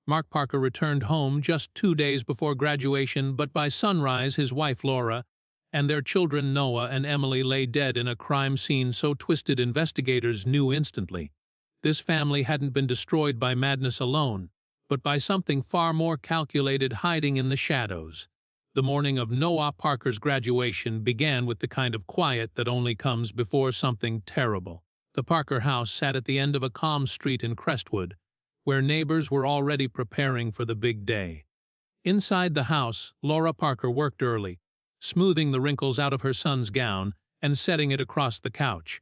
Mark Parker returned home just 2 days before graduation, but by sunrise his wife Laura and their children Noah and Emily lay dead in a crime scene so twisted investigators knew instantly. This family hadn't been destroyed by madness alone, but by something far more calculated hiding in the shadows. The morning of Noah Parker's graduation began with the kind of quiet that only comes before something terrible. The Parker house sat at the end of a calm street in Crestwood, where neighbors were already preparing for the big day. Inside the house, Laura Parker worked early, smoothing the wrinkles out of her son's gown and setting it across the couch.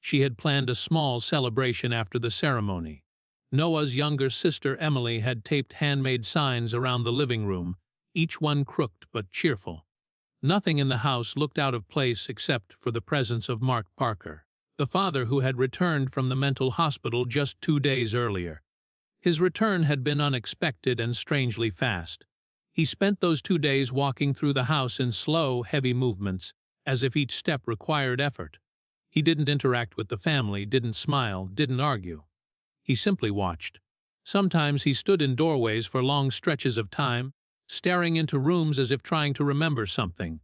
She had planned a small celebration after the ceremony. Noah's younger sister Emily had taped handmade signs around the living room, each one crooked but cheerful. Nothing in the house looked out of place except for the presence of Mark Parker, the father who had returned from the mental hospital just 2 days earlier. His return had been unexpected and strangely fast. He spent those 2 days walking through the house in slow, heavy movements, as if each step required effort. He didn't interact with the family, didn't smile, didn't argue. He simply watched. Sometimes he stood in doorways for long stretches of time, staring into rooms as if trying to remember something.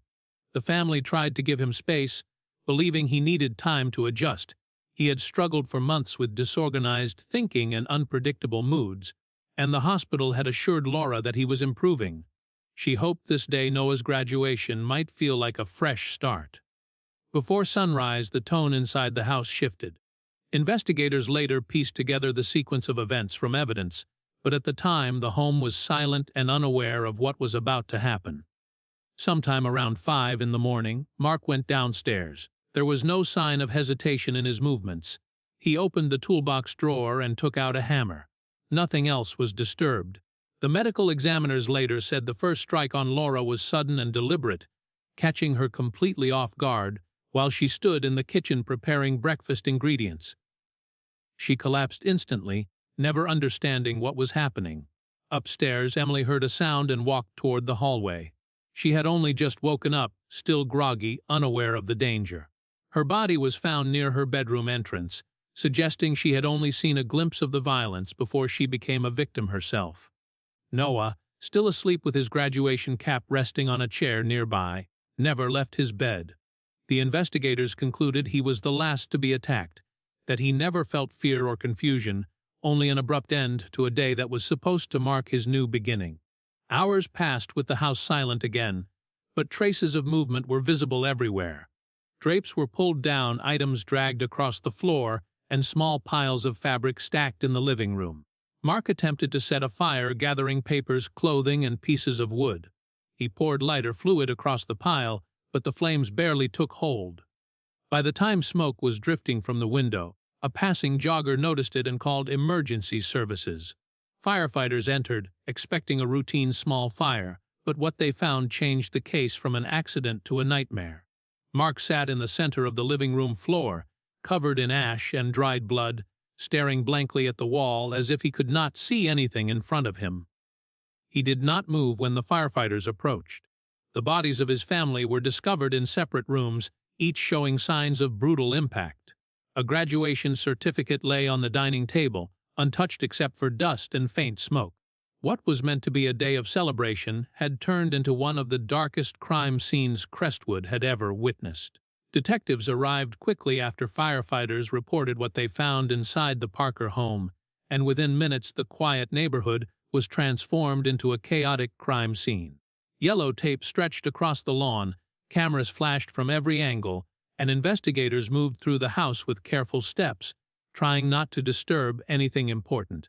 The family tried to give him space, believing he needed time to adjust. He had struggled for months with disorganized thinking and unpredictable moods, and the hospital had assured Laura that he was improving. She hoped this day, Noah's graduation, might feel like a fresh start. Before sunrise, the tone inside the house shifted. Investigators later pieced together the sequence of events from evidence, but at the time the home was silent and unaware of what was about to happen. Sometime around 5 in the morning, Mark went downstairs. There was no sign of hesitation in his movements. He opened the toolbox drawer and took out a hammer. Nothing else was disturbed. The medical examiners later said the first strike on Laura was sudden and deliberate, catching her completely off guard while she stood in the kitchen preparing breakfast ingredients. She collapsed instantly, never understanding what was happening. Upstairs, Emily heard a sound and walked toward the hallway. She had only just woken up, still groggy, unaware of the danger. Her body was found near her bedroom entrance, suggesting she had only seen a glimpse of the violence before she became a victim herself. Noah, still asleep with his graduation cap resting on a chair nearby, never left his bed. The investigators concluded he was the last to be attacked, that he never felt fear or confusion, only an abrupt end to a day that was supposed to mark his new beginning. Hours passed with the house silent again, but traces of movement were visible everywhere. Drapes were pulled down, items dragged across the floor, and small piles of fabric stacked in the living room. Mark attempted to set a fire, gathering papers, clothing, and pieces of wood. He poured lighter fluid across the pile, but the flames barely took hold. By the time smoke was drifting from the window, a passing jogger noticed it and called emergency services. Firefighters entered, expecting a routine small fire, but what they found changed the case from an accident to a nightmare. Mark sat in the center of the living room floor, covered in ash and dried blood, staring blankly at the wall as if he could not see anything in front of him. He did not move when the firefighters approached. The bodies of his family were discovered in separate rooms, each showing signs of brutal impact. A graduation certificate lay on the dining table, untouched except for dust and faint smoke. What was meant to be a day of celebration had turned into one of the darkest crime scenes Crestwood had ever witnessed. Detectives arrived quickly after firefighters reported what they found inside the Parker home, and within minutes the quiet neighborhood was transformed into a chaotic crime scene. Yellow tape stretched across the lawn, cameras flashed from every angle, and investigators moved through the house with careful steps, trying not to disturb anything important.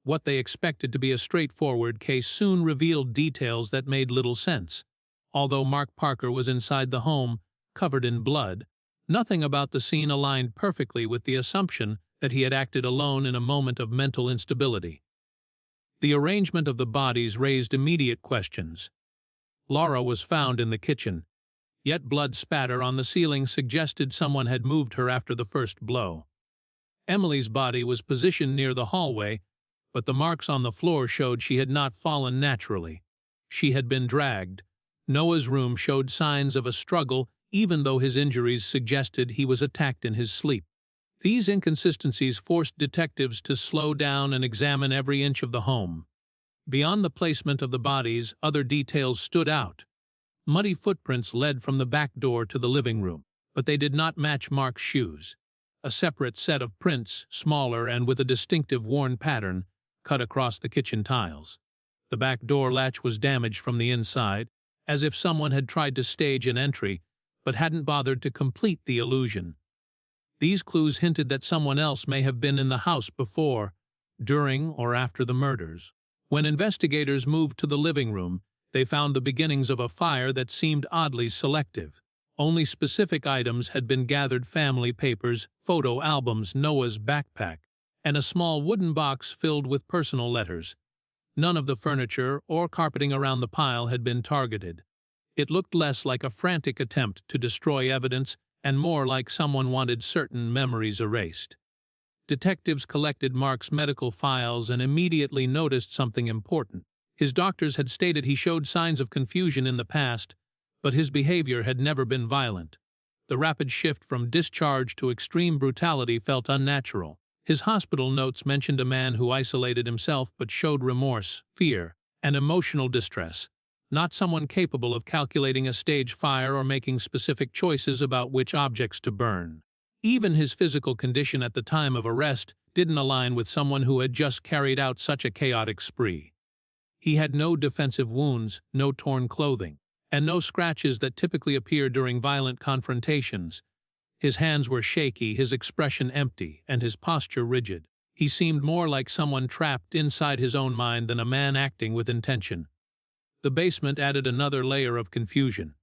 What they expected to be a straightforward case soon revealed details that made little sense. Although Mark Parker was inside the home, covered in blood, nothing about the scene aligned perfectly with the assumption that he had acted alone in a moment of mental instability. The arrangement of the bodies raised immediate questions. Laura was found in the kitchen, yet blood spatter on the ceiling suggested someone had moved her after the first blow. Emily's body was positioned near the hallway, but the marks on the floor showed she had not fallen naturally. She had been dragged. Noah's room showed signs of a struggle, even though his injuries suggested he was attacked in his sleep. These inconsistencies forced detectives to slow down and examine every inch of the home. Beyond the placement of the bodies, other details stood out. Muddy footprints led from the back door to the living room, but they did not match Mark's shoes. A separate set of prints, smaller and with a distinctive worn pattern, cut across the kitchen tiles. The back door latch was damaged from the inside, as if someone had tried to stage an entry, but hadn't bothered to complete the illusion. These clues hinted that someone else may have been in the house before, during, or after the murders. When investigators moved to the living room, they found the beginnings of a fire that seemed oddly selective. Only specific items had been gathered: family papers, photo albums, Noah's backpack, and a small wooden box filled with personal letters. None of the furniture or carpeting around the pile had been targeted. It looked less like a frantic attempt to destroy evidence and more like someone wanted certain memories erased. Detectives collected Mark's medical files and immediately noticed something important. His doctors had stated he showed signs of confusion in the past, but his behavior had never been violent. The rapid shift from discharge to extreme brutality felt unnatural. His hospital notes mentioned a man who isolated himself but showed remorse, fear, and emotional distress, not someone capable of calculating a stage fire or making specific choices about which objects to burn. Even his physical condition at the time of arrest didn't align with someone who had just carried out such a chaotic spree. He had no defensive wounds, no torn clothing, and no scratches that typically appear during violent confrontations. His hands were shaky, his expression empty, and his posture rigid. He seemed more like someone trapped inside his own mind than a man acting with intention. The basement added another layer of confusion.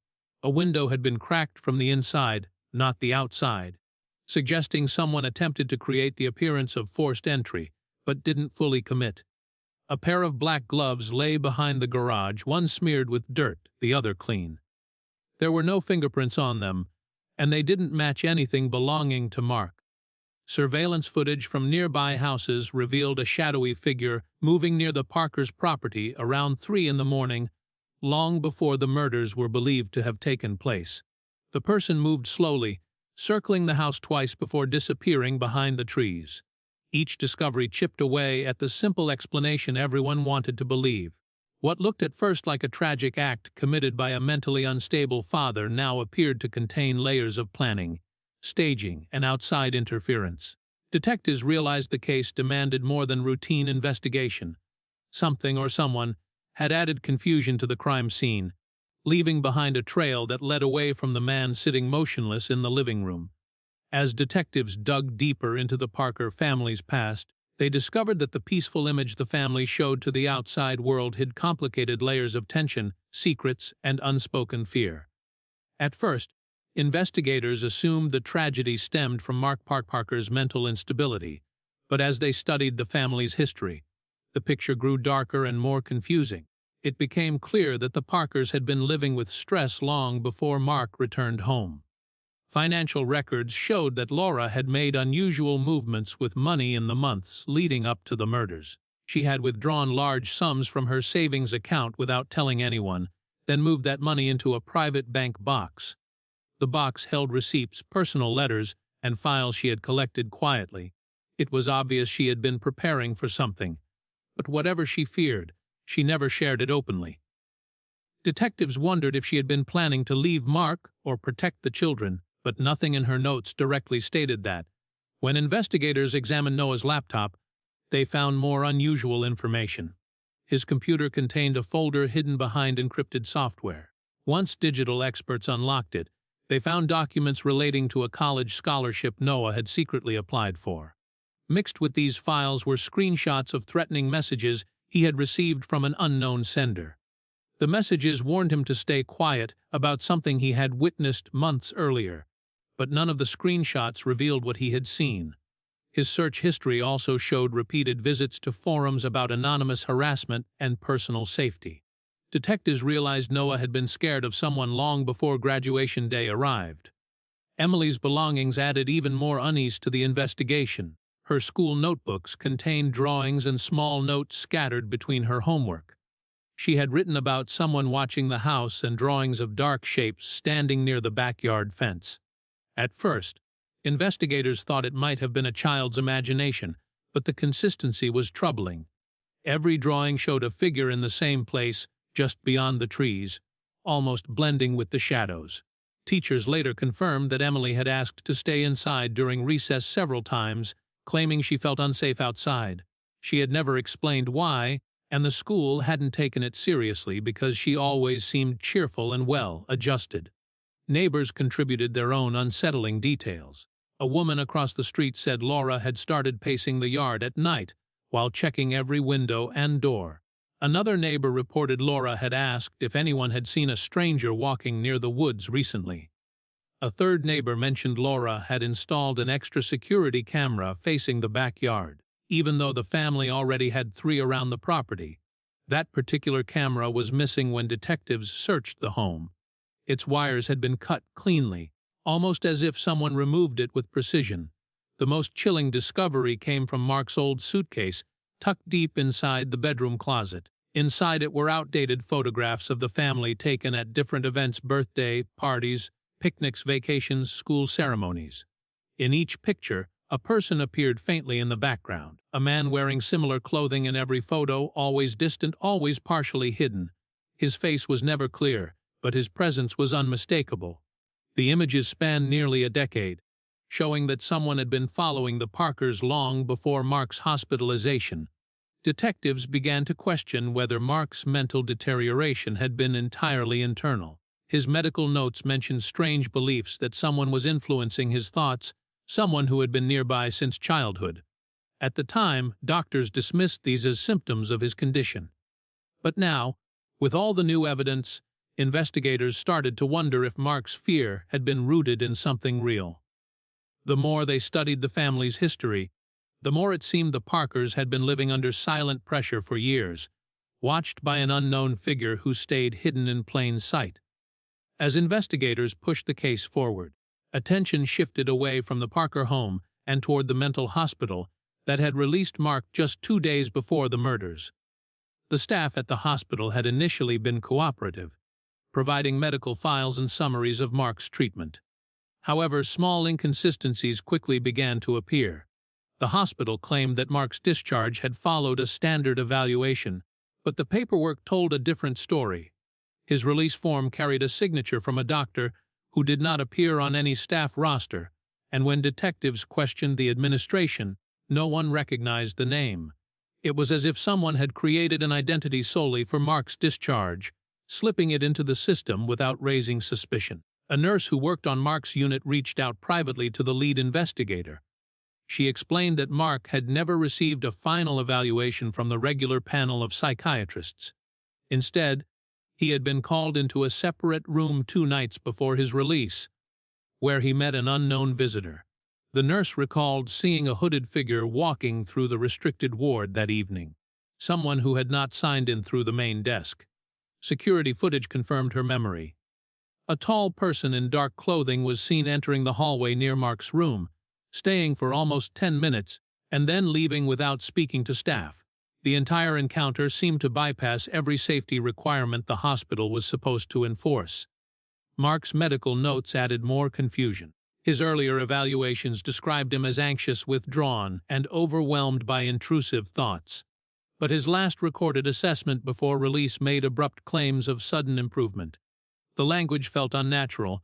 A window had been cracked from the inside, not the outside, suggesting someone attempted to create the appearance of forced entry, but didn't fully commit. A pair of black gloves lay behind the garage, one smeared with dirt, the other clean. There were no fingerprints on them, and they didn't match anything belonging to Mark. Surveillance footage from nearby houses revealed a shadowy figure moving near the Parkers' property around 3 in the morning, long before the murders were believed to have taken place. The person moved slowly, circling the house twice before disappearing behind the trees. Each discovery chipped away at the simple explanation everyone wanted to believe. What looked at first like a tragic act committed by a mentally unstable father now appeared to contain layers of planning, staging, and outside interference. Detectives realized the case demanded more than routine investigation. Something or someone had added confusion to the crime scene, leaving behind a trail that led away from the man sitting motionless in the living room. As detectives dug deeper into the Parker family's past, they discovered that the peaceful image the family showed to the outside world hid complicated layers of tension, secrets, and unspoken fear. At first, investigators assumed the tragedy stemmed from Mark Parker's mental instability, but as they studied the family's history, the picture grew darker and more confusing. It became clear that the Parkers had been living with stress long before Mark returned home. Financial records showed that Laura had made unusual movements with money in the months leading up to the murders. She had withdrawn large sums from her savings account without telling anyone, then moved that money into a private bank box. The box held receipts, personal letters, and files she had collected quietly. It was obvious she had been preparing for something, but whatever she feared, she never shared it openly. Detectives wondered if she had been planning to leave Mark or protect the children, but nothing in her notes directly stated that. When investigators examined Noah's laptop, they found more unusual information. His computer contained a folder hidden behind encrypted software. Once digital experts unlocked it, they found documents relating to a college scholarship Noah had secretly applied for. Mixed with these files were screenshots of threatening messages he had received from an unknown sender. The messages warned him to stay quiet about something he had witnessed months earlier, but none of the screenshots revealed what he had seen. His search history also showed repeated visits to forums about anonymous harassment and personal safety. Detectives realized Noah had been scared of someone long before graduation day arrived. Emily's belongings added even more unease to the investigation. Her school notebooks contained drawings and small notes scattered between her homework. She had written about someone watching the house and drawings of dark shapes standing near the backyard fence. At first, investigators thought it might have been a child's imagination, but the consistency was troubling. Every drawing showed a figure in the same place, just beyond the trees, almost blending with the shadows. Teachers later confirmed that Emily had asked to stay inside during recess several times, claiming she felt unsafe outside. She had never explained why, and the school hadn't taken it seriously because she always seemed cheerful and well-adjusted. Neighbors contributed their own unsettling details. A woman across the street said Laura had started pacing the yard at night while checking every window and door. Another neighbor reported Laura had asked if anyone had seen a stranger walking near the woods recently. A third neighbor mentioned Laura had installed an extra security camera facing the backyard, even though the family already had 3 around the property. That particular camera was missing when detectives searched the home. Its wires had been cut cleanly, almost as if someone removed it with precision. The most chilling discovery came from Mark's old suitcase, tucked deep inside the bedroom closet. Inside it were outdated photographs of the family taken at different events: birthday parties, picnics, vacations, school ceremonies. In each picture, a person appeared faintly in the background, a man wearing similar clothing in every photo, always distant, always partially hidden. His face was never clear, but his presence was unmistakable. The images spanned nearly a decade, showing that someone had been following the Parkers long before Mark's hospitalization. Detectives began to question whether Mark's mental deterioration had been entirely internal. His medical notes mentioned strange beliefs that someone was influencing his thoughts, someone who had been nearby since childhood. At the time, doctors dismissed these as symptoms of his condition. But now, with all the new evidence, investigators started to wonder if Mark's fear had been rooted in something real. The more they studied the family's history, the more it seemed the Parkers had been living under silent pressure for years, watched by an unknown figure who stayed hidden in plain sight. As investigators pushed the case forward, attention shifted away from the Parker home and toward the mental hospital that had released Mark just 2 days before the murders. The staff at the hospital had initially been cooperative, providing medical files and summaries of Mark's treatment. However, small inconsistencies quickly began to appear. The hospital claimed that Mark's discharge had followed a standard evaluation, but the paperwork told a different story. His release form carried a signature from a doctor who did not appear on any staff roster, and when detectives questioned the administration, no one recognized the name. It was as if someone had created an identity solely for Mark's discharge, slipping it into the system without raising suspicion. A nurse who worked on Mark's unit reached out privately to the lead investigator. She explained that Mark had never received a final evaluation from the regular panel of psychiatrists. Instead, he had been called into a separate room 2 nights before his release, where he met an unknown visitor. The nurse recalled seeing a hooded figure walking through the restricted ward that evening, someone who had not signed in through the main desk. Security footage confirmed her memory. A tall person in dark clothing was seen entering the hallway near Mark's room, staying for almost 10 minutes, and then leaving without speaking to staff. The entire encounter seemed to bypass every safety requirement the hospital was supposed to enforce. Mark's medical notes added more confusion. His earlier evaluations described him as anxious, withdrawn, and overwhelmed by intrusive thoughts. But his last recorded assessment before release made abrupt claims of sudden improvement. The language felt unnatural,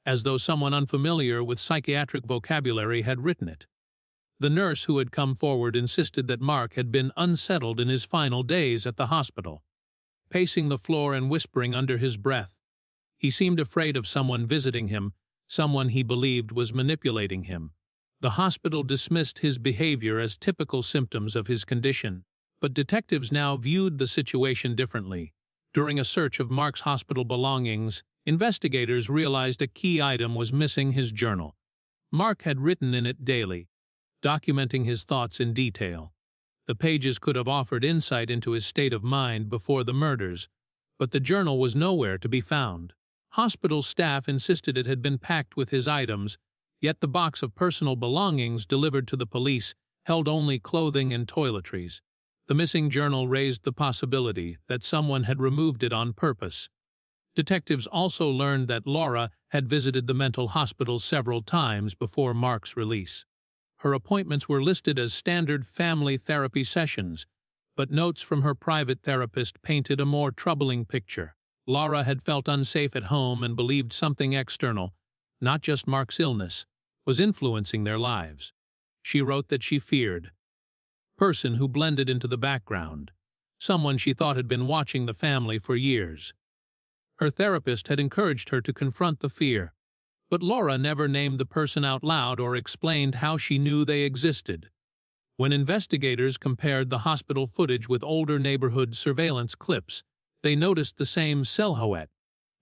as though someone unfamiliar with psychiatric vocabulary had written it. The nurse who had come forward insisted that Mark had been unsettled in his final days at the hospital, pacing the floor and whispering under his breath. He seemed afraid of someone visiting him, someone he believed was manipulating him. The hospital dismissed his behavior as typical symptoms of his condition, but detectives now viewed the situation differently. During a search of Mark's hospital belongings, investigators realized a key item was missing: his journal. Mark had written in it daily, documenting his thoughts in detail. The pages could have offered insight into his state of mind before the murders, but the journal was nowhere to be found. Hospital staff insisted it had been packed with his items, yet the box of personal belongings delivered to the police held only clothing and toiletries. The missing journal raised the possibility that someone had removed it on purpose. Detectives also learned that Laura had visited the mental hospital several times before Mark's release. Her appointments were listed as standard family therapy sessions, but notes from her private therapist painted a more troubling picture. Laura had felt unsafe at home and believed something external, not just Mark's illness, was influencing their lives. She wrote that she feared person who blended into the background, someone she thought had been watching the family for years. Her therapist had encouraged her to confront the fear, but Laura never named the person out loud or explained how she knew they existed. When investigators compared the hospital footage with older neighborhood surveillance clips, they noticed the same silhouette: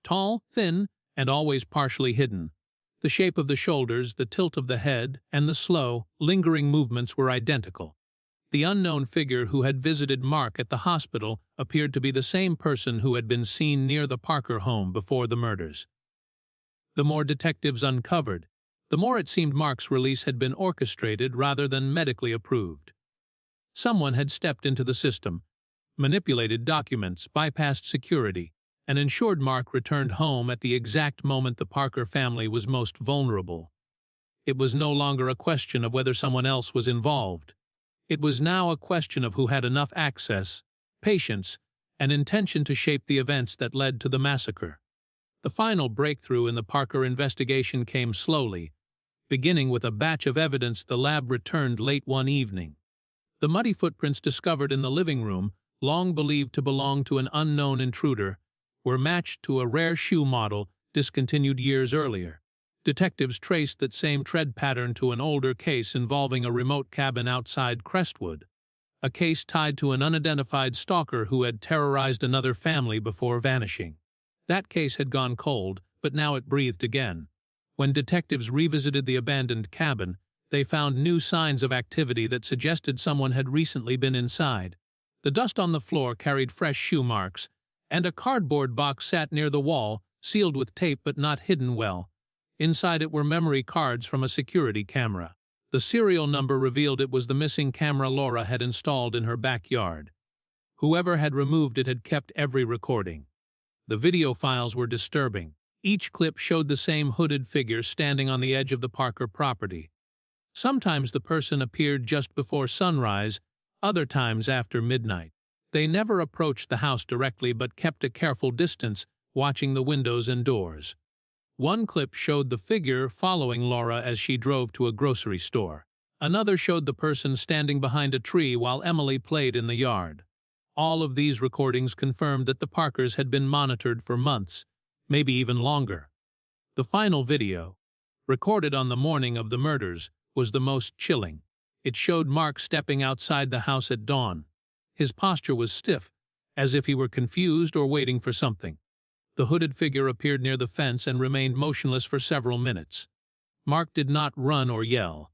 tall, thin, and always partially hidden. The shape of the shoulders, the tilt of the head, and the slow, lingering movements were identical. The unknown figure who had visited Mark at the hospital appeared to be the same person who had been seen near the Parker home before the murders. The more detectives uncovered, the more it seemed Mark's release had been orchestrated rather than medically approved. Someone had stepped into the system, manipulated documents, bypassed security, and ensured Mark returned home at the exact moment the Parker family was most vulnerable. It was no longer a question of whether someone else was involved. It was now a question of who had enough access, patience, and intention to shape the events that led to the massacre. The final breakthrough in the Parker investigation came slowly, beginning with a batch of evidence the lab returned late one evening. The muddy footprints discovered in the living room, long believed to belong to an unknown intruder, were matched to a rare shoe model discontinued years earlier. Detectives traced that same tread pattern to an older case involving a remote cabin outside Crestwood, a case tied to an unidentified stalker who had terrorized another family before vanishing. That case had gone cold, but now it breathed again. When detectives revisited the abandoned cabin, they found new signs of activity that suggested someone had recently been inside. The dust on the floor carried fresh shoe marks, and a cardboard box sat near the wall, sealed with tape but not hidden well. Inside it were memory cards from a security camera. The serial number revealed it was the missing camera Laura had installed in her backyard. Whoever had removed it had kept every recording. The video files were disturbing. Each clip showed the same hooded figure standing on the edge of the Parker property. Sometimes the person appeared just before sunrise, other times after midnight. They never approached the house directly but kept a careful distance, watching the windows and doors. One clip showed the figure following Laura as she drove to a grocery store. Another showed the person standing behind a tree while Emily played in the yard. All of these recordings confirmed that the Parkers had been monitored for months, maybe even longer. The final video, recorded on the morning of the murders, was the most chilling. It showed Mark stepping outside the house at dawn. His posture was stiff, as if he were confused or waiting for something. The hooded figure appeared near the fence and remained motionless for several minutes. Mark did not run or yell.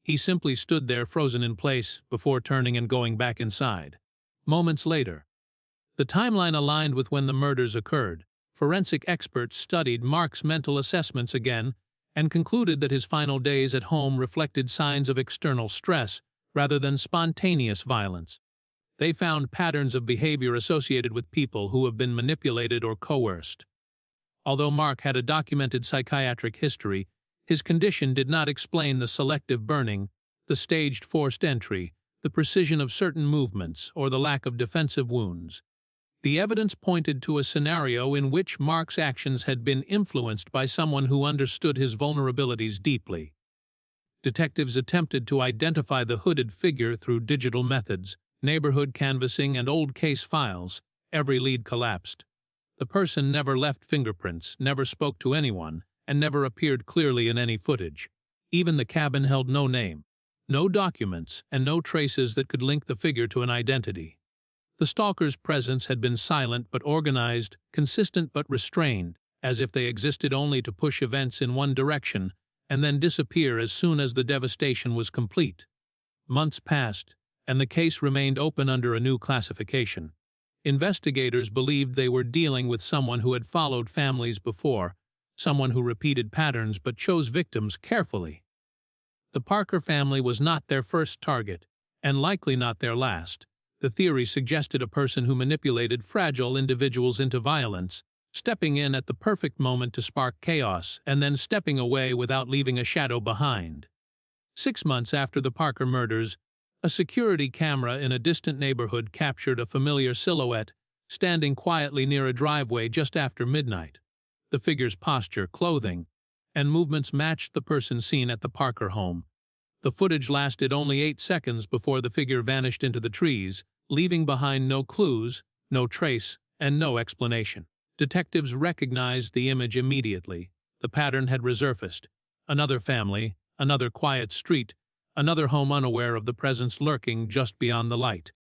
He simply stood there frozen in place before turning and going back inside. Moments later, the timeline aligned with when the murders occurred. Forensic experts studied Mark's mental assessments again and concluded that his final days at home reflected signs of external stress rather than spontaneous violence. They found patterns of behavior associated with people who have been manipulated or coerced. Although Mark had a documented psychiatric history, his condition did not explain the selective burning, the staged forced entry, the precision of certain movements, or the lack of defensive wounds. The evidence pointed to a scenario in which Mark's actions had been influenced by someone who understood his vulnerabilities deeply. Detectives attempted to identify the hooded figure through digital methods, neighborhood canvassing, and old case files. Every lead collapsed. The person never left fingerprints, never spoke to anyone, and never appeared clearly in any footage. Even the cabin held no name, no documents, and no traces that could link the figure to an identity. The stalker's presence had been silent but organized, consistent but restrained, as if they existed only to push events in one direction and then disappear as soon as the devastation was complete. Months passed, and the case remained open under a new classification. Investigators believed they were dealing with someone who had followed families before, someone who repeated patterns but chose victims carefully. The Parker family was not their first target, and likely not their last. The theory suggested a person who manipulated fragile individuals into violence, stepping in at the perfect moment to spark chaos and then stepping away without leaving a shadow behind. 6 months after the Parker murders, A security camera in a distant neighborhood captured a familiar silhouette standing quietly near a driveway just after midnight. The figure's posture, clothing, and movements matched the person seen at the Parker home. The footage lasted only 8 seconds before the figure vanished into the trees, leaving behind no clues, no trace, and no explanation. Detectives recognized the image immediately. The pattern had resurfaced. Another family, another quiet street, another home unaware of the presence lurking just beyond the light.